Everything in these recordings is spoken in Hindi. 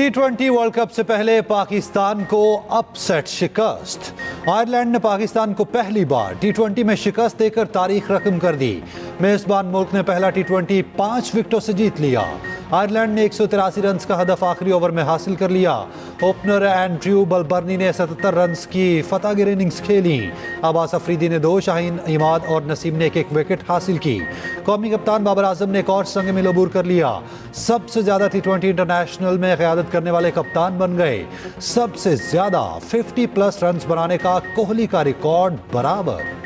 T20 वर्ल्ड कप से पहले पाकिस्तान को अपसेट शिकस्त। आयरलैंड ने पाकिस्तान को पहली बार T20 में शिकस्त देकर तारीख रकम कर दी। मेजबान मुल्क ने पहला T20 5 विकेटों से जीत लिया। आयरलैंड ने 183 रन का हदफ आखिरी ओवर में हासिल कर लिया। ओपनर एंड्रयू बलबर्नी ने 77 रन की फतहगिर इनिंग्स खेली। अब्बास अफरीदी ने 2, शाहीन इमाद और नसीम ने एक विकेट हासिल की। कौमी कप्तान बाबर आजम ने एक और संग मिल अबूर कर लिया। सबसे ज्यादा T20 इंटरनेशनल में क़यादत करने वाले कप्तान बन गए। सबसे ज्यादा 50+ रन बनाने का कोहली का रिकॉर्ड बराबर।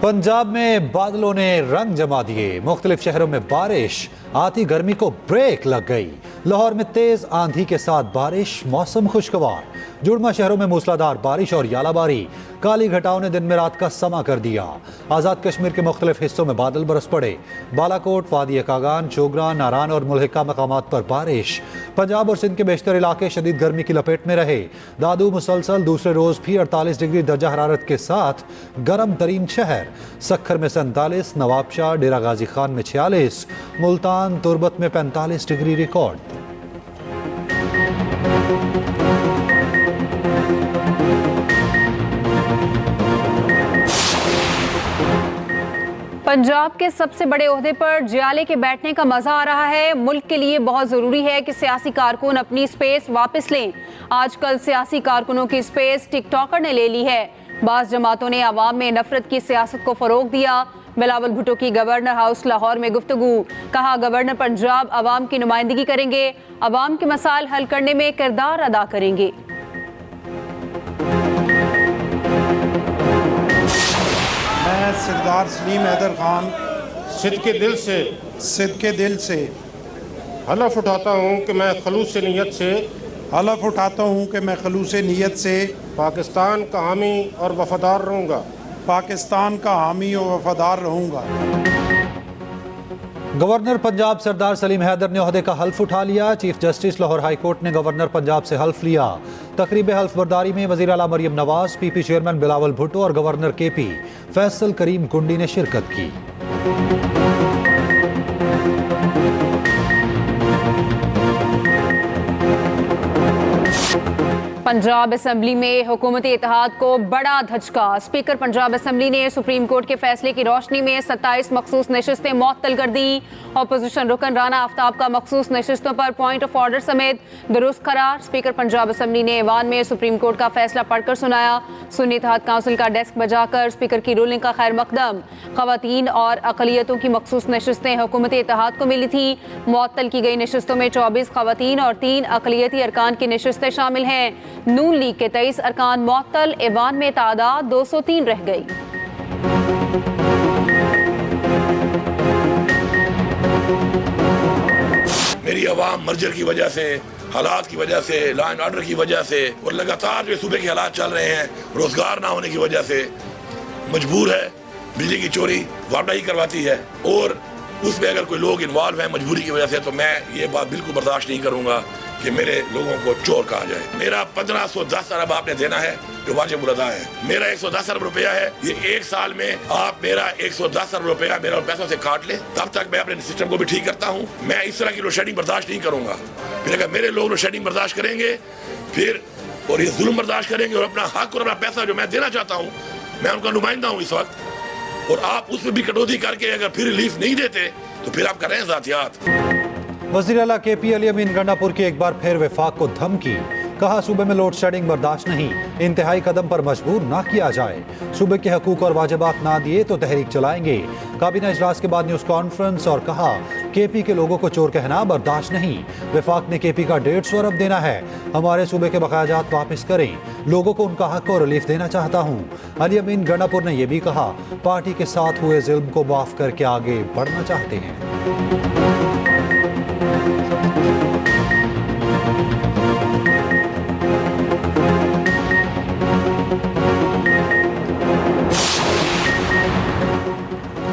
पंजाब में बादलों ने रंग जमा दिए। मुख्तलिफ शहरों में बारिश, आती गर्मी को ब्रेक लग गई। लाहौर में तेज आंधी के साथ बारिश, मौसम खुशगवार। जुड़मा शहरों में मूसलाधार बारिश और यालाबारी। काली घटाओं ने दिन में रात का समा कर दिया। आज़ाद कश्मीर के मुख्तलिफ हिस्सों में बादल बरस पड़े। बालाकोट, वादी कागान, चोगरा, नारान और मुल्हिका मकामात पर बारिश। पंजाब और सिंध के बेशतर इलाके शदीद गर्मी की लपेट में रहे। दादू मुसलसल दूसरे रोज भी 48 डिग्री दर्जा हरारत के साथ गर्म तरीन शहर। सक्खर में 47, नवाबशाह, डेरा गाजी खान में 46, मुल्तान तुर्बत में 45 डिग्री रिकॉर्ड। पंजाब के सबसे बड़े ओहदे पर जियाले के बैठने का मजा आ रहा है। मुल्क के लिए बहुत जरूरी है कि सियासी कारकुन अपनी स्पेस वापस लें। आजकल सियासी कारकुनों की स्पेस टिकटॉकर ने ले ली है। बाज़ जमातों ने आवाम में नफरत की सियासत को फरोग दिया। बिलावल भुट्टो की गवर्नर हाउस लाहौर में गुफ्तगू। कहा, गवर्नर पंजाब आवाम की नुमाइंदगी करेंगे, आवाम के मसाइल हल करने में किरदार अदा करेंगे। मैं सरदार सलीम हैदर खान सिद्ध के दिल से हलफ उठाता हूँ कि मैं खलूस नीयत से पाकिस्तान का हामी और वफादार रहूँगा। गवर्नर पंजाब सरदार सलीम हैदर ने ओहदे का हल्फ उठा लिया। Chief justice Lahore high court ने गवर्नर पंजाब से हल्फ लिया। तकरीब हल्फ बर्दारी में वज़ीर आला मरियम नवाज, पीपी चेयरमैन बिलावल भुट्टो और गवर्नर केपी फैसल करीम कुंडी ने शिरकत की। पंजाब असेंबली में हुकूमती इत्तेहाद को बड़ा धचका। स्पीकर पंजाब असेंबली ने सुप्रीम कोर्ट के फैसले की रोशनी में 27 मखसूस नशिस्तें मुअत्तल कर दी। अपोजिशन रुकन राना आफ्ताब का मखसूस नशिस्तों पर पॉइंट ऑफ ऑर्डर समेत दुरुस्त करार। स्पीकर पंजाब असेंबली ने ऐवान में सुप्रीम कोर्ट का फैसला पढ़कर सुनाया। सुन्नी इत्तेहाद काउंसिल का डेस्क बजाकर स्पीकर की रूलिंग का खैर मकदम। खवातीन और अकलियतों की मखसूस नशिस्तें हुकूमती इत्तेहाद को मिली थी। मुअत्तल की गई नशिस्तों में 24 खवातीन और 3 अकलियती अरकान की नशिस्तें शामिल हैं। नून लीग के 23 अरकान मुअत्तल। ऐवान में तादाद 203 रह गई। मेरी आवाम मर्जर की वजह से, हालात की वजह से, लॉ एंड ऑर्डर की वजह से और लगातार जो सूबे के हालात चल रहे हैं, रोजगार ना होने की वजह से मजबूर है। बिजली की चोरी वापडा ही करवाती है और उसमें अगर कोई लोग इन्वॉल्व हैं मजबूरी की वजह से, तो मैं ये बात बिल्कुल बर्दाश्त नहीं करूंगा कि मेरे लोगों को चोर कहा जाए। मेरा 1510 अरब आपने देना है जो वाजिब उल अदा है। मेरा 110 अरब रुपया है। ये एक साल में आप मेरा 110 अरब रुपया मेरा पैसों से काट ले, तब तक मैं अपने सिस्टम को भी ठीक करता हूँ। मैं इस तरह की लोड शेडिंग बर्दाश्त नहीं करूंगा। फिर अगर मेरे लोग लोड शेडिंग बर्दाश्त करेंगे फिर और ये जुल्म बर्दाश्त करेंगे और अपना हक और अपना पैसा जो मैं देना चाहता हूँ, मैं उनका नुमाइंदा हूँ इस वक्त, और आप उसमें भी कटौती करके अगर फिर रिलीफ नहीं देते तो फिर आप कर रहे हैं ज़ातियात। वज़ीर आला केपी अली अमीन गंडापुर की एक बार फिर वफाक को धमकी। कहा, सूबे में लोड शेडिंग बर्दाश्त नहीं, इंतहाई कदम पर मजबूर ना किया जाए। सूबे के हकूक और वाजिबात ना दिए तो तहरीक चलाएंगे। काबीना इजलास के बाद न्यूज़ कॉन्फ्रेंस और कहा, केपी के लोगों को चोर कहना बर्दाश्त नहीं। वफाक ने केपी का 150 अरब देना है। हमारे सूबे के बकायाजात वापस करें। लोगों को उनका हक और रिलीफ देना चाहता हूँ। अली अमीन गंडापुर ने यह भी कहा, पार्टी के साथ हुए जुल्म को माफ करके आगे बढ़ना चाहते हैं।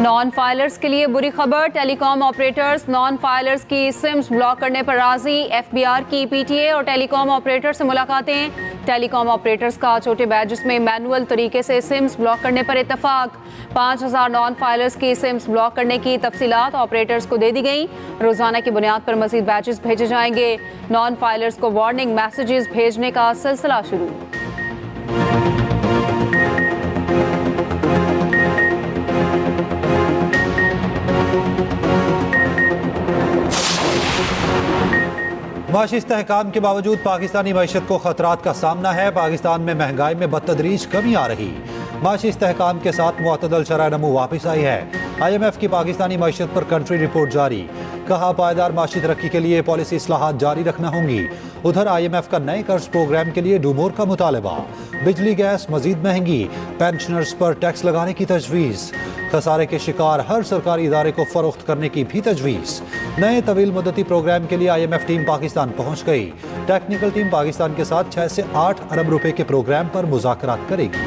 नॉन फाइलर्स के लिए बुरी खबर। टेलीकॉम ऑपरेटर्स नॉन फाइलर्स की सिम्स ब्लॉक करने पर राजी। एफबीआर की पीटीए और टेलीकॉम ऑपरेटर से मुलाकातें। टेलीकॉम ऑपरेटर्स का छोटे बैचेस में मैनुअल तरीके से सिम्स ब्लॉक करने पर इत्तेफाक। 5000 नॉन फाइलर्स की सिम्स ब्लॉक करने की तफसीलात ऑपरेटर्स को दे दी गई। रोजाना की बुनियाद पर मजीद बैचेस भेजे जाएंगे। नॉन फाइलर्स को वार्निंग मैसेजेस भेजने का सिलसिला शुरू। माशी इस्तेहकाम के बावजूद पाकिस्तानी मईशत को खतरात का सामना है। पाकिस्तान में महंगाई में बतदरीज कमी आ रही। माशी इस्तेहकाम के साथ मुअतदल शरह नमू वापस आई है। IMF की पाकिस्तानी मईशत पर कंट्री रिपोर्ट जारी। कहा पायदार माशी तरक्की के लिए पॉलिसी इस्लाहात जारी रखना होंगी। उधर IMF का नए कर्ज प्रोग्राम के लिए डूमोर का मुतालबा। बिजली गैस मजीद महंगी। पेंशनर्स पर टैक्स लगाने की तजवीज़। खसारे के शिकार हर सरकारी इदारे को फरोख्त करने की भी तजवीज़। नए तवील मुद्दती प्रोग्राम के लिए IMF टीम पाकिस्तान पहुंच गई। टेक्निकल टीम पाकिस्तान के साथ 6 से 8 अरब रुपए के प्रोग्राम पर मुज़ाकरात करेगी।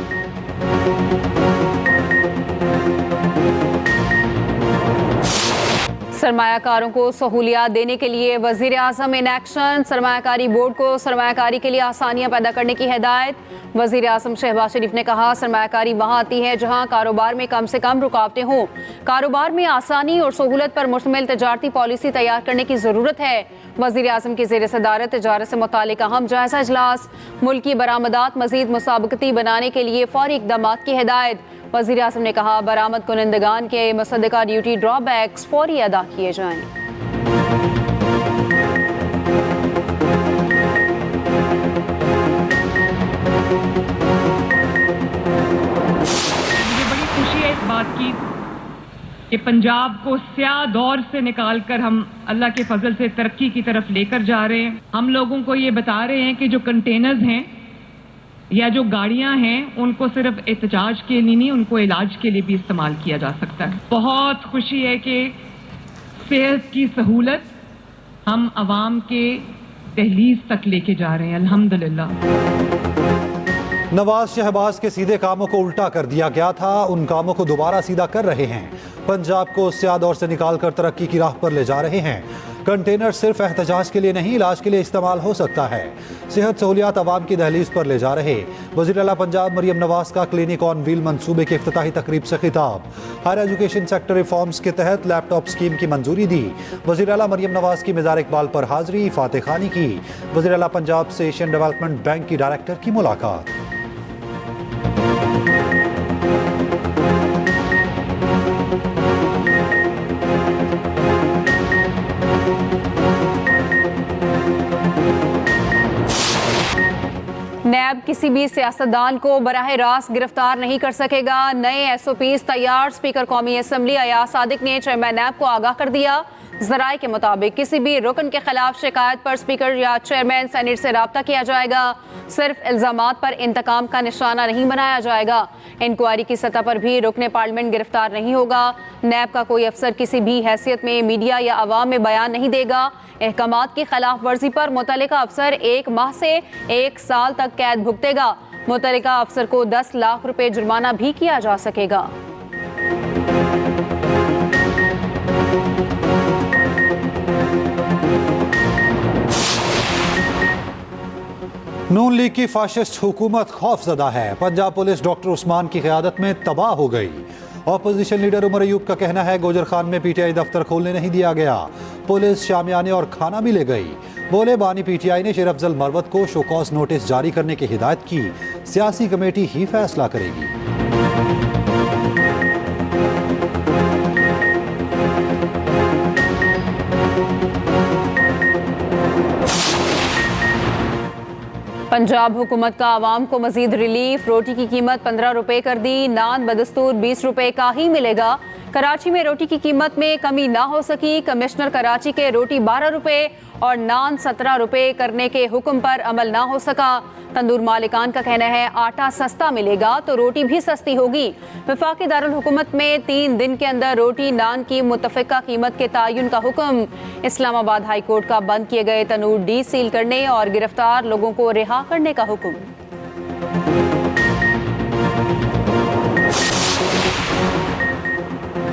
सरमायाकारों को सहूलियात देने के लिए वजीर आज़म इन एक्शन। सरमायाकारी बोर्ड को सरमायाकारी के लिए आसानियां पैदा करने की हिदायत। वजीर आज़म शहबाज शरीफ ने कहा सरमायाकारी वहाँ आती है जहाँ कारोबार में कम से कम रुकावटें हों। कारोबार में आसानी और सहूलत पर मुश्तमिल तजारती पॉलिसी तैयार करने की ज़रूरत है। वजीर आज़म की ज़ेर सदारत तजारत से मुताल्लिक़ अहम जायज़ा इजलास। मुल्की बरामदात मज़ीद मुसाबकती बनाने के लिए फौरी इक़दामात की हिदायत। वज़ीर आज़म ने कहा बरामद कुनंदगान के मुसद्दका ड्यूटी ड्रॉबैक्स फौरी अदा किए जाएं। मुझे बड़ी खुशी है इस बात की कि पंजाब को स्याह दौर से निकालकर हम अल्लाह के फजल से तरक्की की तरफ लेकर जा रहे हैं। हम लोगों को ये बता रहे हैं कि जो कंटेनर्स हैं या जो गाड़ियां हैं उनको सिर्फ एहतजाज के लिए नहीं, उनको इलाज के लिए भी इस्तेमाल किया जा सकता है। बहुत खुशी है कि सेहत की सहूलत हम आवाम के दहलीज तक लेके जा रहे हैं, अल्हम्दुलिल्लाह। नवाज शहबाज के सीधे कामों को उल्टा कर दिया गया था, उन कामों को दोबारा सीधा कर रहे हैं। पंजाब को स्याह दौर से निकालकर तरक्की की राह पर ले जा रहे हैं। कंटेनर सिर्फ एहतजाज के लिए नहीं, इलाज के लिए इस्तेमाल हो सकता है। सेहत सहूलियात आवाम की दहलीज पर ले जा रहे। वज़ीर आला पंजाब मरियम नवाज का क्लिनिक ऑन व्हील मंसूबे की इफ्तिताही तकरीब से खिताब। हायर एजुकेशन सेक्टर रिफॉर्म्स के तहत लैपटॉप स्कीम की मंजूरी दी। वज़ीर आला मरियम नवाज की मज़ार इकबाल पर हाजिरी, फातेह खानी की। वज़ीर आला पंजाब से एशियन डेवलपमेंट बैंक की डायरेक्टर की मुलाकात। नैब किसी भी सियासतदान को बराह रास्त गिरफ्तार नहीं कर सकेगा। नए SOPs तैयार। स्पीकर कौमी असम्बली अयाज सादिक ने चेयरमैन नैब को आगाह कर दिया। ज़राए के मुताबिक किसी भी रुकन के खिलाफ शिकायत पर स्पीकर या चेयरमैन सेनेट से रब्ता किया जाएगा। सिर्फ इल्ज़ामात पर इंतकाम का निशाना नहीं बनाया जाएगा। इंक्वायरी की सतह पर भी रुकने पार्लियामेंट गिरफ्तार नहीं होगा। नैब का कोई अफसर किसी भी हैसियत में मीडिया या अवाम में बयान नहीं देगा। अहकामात की खिलाफ वर्जी पर मुतल्लिका अफसर 1 माह से 1 साल तक कैद भुगतेगा। मुतल्लिका अफसर को 10 लाख रुपए जुर्माना भी किया जा सकेगा। नून लीग की फाशिस्ट हुकूमत खौफजदा है। पंजाब पुलिस डॉक्टर उस्मान की क़यादत में तबाह हो गई। ऑपोजिशन लीडर उमर अयूब का कहना है गोजर खान में PTI दफ्तर खोलने नहीं दिया गया। पुलिस शामियाने और खाना भी ले गई। बोले बानी PTI ने शेर अफजल मरवत को शोकॉज नोटिस जारी करने की हिदायत की। सियासी कमेटी ही फैसला करेगी। पंजाब हुकूमत का आवाम को मजीद रिलीफ। रोटी की कीमत 15 रुपए कर दी। नान बदस्तूर 20 रुपए का ही मिलेगा। कराची में रोटी की कीमत में कमी ना हो सकी। कमिश्नर कराची के रोटी 12 रुपए और नान 17 रुपए करने के हुक्म पर अमल ना हो सका। तंदूर मालिकान का कहना है आटा सस्ता मिलेगा तो रोटी भी सस्ती होगी। वफाकी दारुल हुकूमत में 3 दिन के अंदर रोटी नान की मुतफ़िका कीमत के तयन का हुक्म। इस्लामाबाद हाई कोर्ट का बंद किए गए तनूर डीसील करने और गिरफ्तार लोगों को रिहा करने का हुक्म।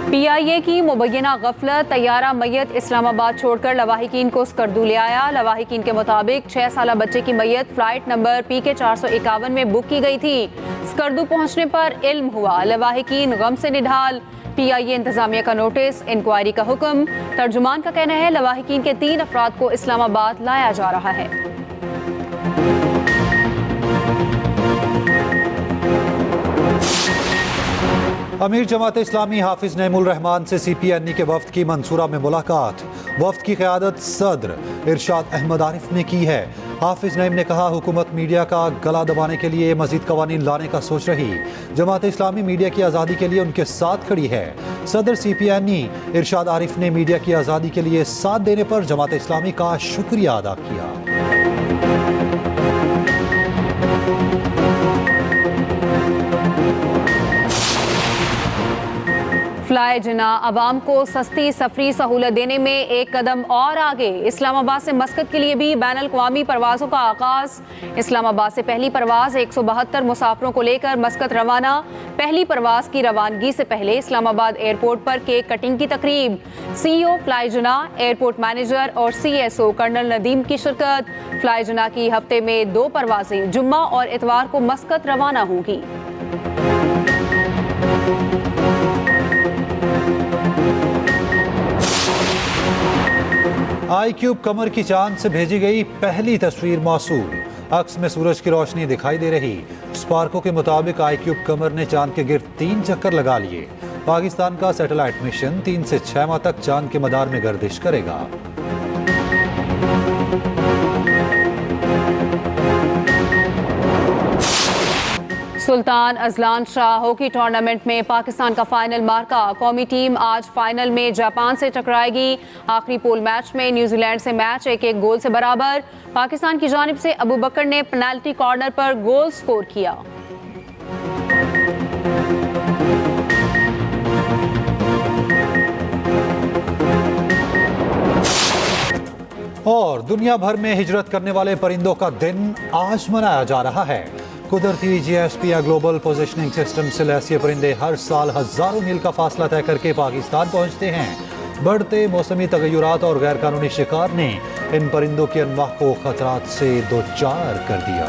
PIA की मुबैना गफलत, तैयारा मैयत इस्लामाबाद छोड़कर लवाहिकीन को स्कर्दू ले आया। लवाहिकीन के मुताबिक 6 साल बच्चे की मैयत फ्लाइट नंबर PK 451 में बुक की गई थी। स्कर्दू पहुंचने पर इल्म हुआ, लवाहिकीन गम से निढाल। PIA इंतजामिया का नोटिस, इंक्वायरी का हुक्म। तर्जुमान का कहना है लवाहिकीन के 3 अफराद को इस्लामाबाद लाया जा रहा है। अमीर जमात इस्लामी हाफिज नईमुल रहमान से CPNE के वफ्द की मंसूरा में मुलाकात। वफ्द की क़यादत सदर इरशाद अहमद आरिफ ने की है। हाफिज नईम ने कहा हुकूमत मीडिया का गला दबाने के लिए मजीद कवानीन लाने का सोच रही। जमात इस्लामी मीडिया की आज़ादी के लिए उनके साथ खड़ी है। सदर CPNE इरशाद आरिफ ने मीडिया की आज़ादी के लिए साथ देने पर जमात इस्लामी का शुक्रिया अदा किया। फ्लाई जिना अवाम को सस्ती सफरी सहूलत देने में एक कदम और आगे। इस्लामाबाद से मस्कत के लिए भी बैनुल-अक़वामी परवाज़ों का आगाज़। इस्लामाबाद से पहली परवाज़ 172 मुसाफिरों को लेकर मस्कत रवाना। पहली परवाज़ की रवानगी से पहले इस्लामाबाद एयरपोर्ट पर केक कटिंग की तकरीब। CEO फ्लाई जिना, एयरपोर्ट मैनेजर और CSO कर्नल नदीम की शिरकत। फ्लाई जिना की हफ्ते में 2 परवाज़ें जुम्मा और इतवार को मस्कत रवाना होंगी। iCube कमर की चांद से भेजी गई पहली तस्वीर मौसूल। अक्स में सूरज की रोशनी दिखाई दे रही। स्पार्को के मुताबिक iCube कमर ने चांद के गिर्द 3 चक्कर लगा लिए। पाकिस्तान का सैटेलाइट मिशन 3 से 6 माह तक चांद के मदार में गर्दिश करेगा। Sultan Azlan Shah hockey tournament में पाकिस्तान का फाइनल मार्का। कौमी टीम आज फाइनल में जापान से टकराएगी। आखिरी पूल मैच में न्यूजीलैंड से मैच 1-1 गोल से बराबर। पाकिस्तान की जानिब से अबू बकर ने पेनल्टी कॉर्नर पर गोल स्कोर किया। और दुनिया भर में हिजरत करने वाले परिंदों का दिन आज मनाया जा रहा है। कुदरती GSP या ग्लोबल पोजिशनिंग सिस्टम से लैस ये परिंदे हर साल हज़ारों मील का फासला तय करके पाकिस्तान पहुंचते हैं। बढ़ते मौसमी तगय्युरात और गैर कानूनी शिकार ने इन परिंदों की अनवाह को खतरात से दो चार कर दिया।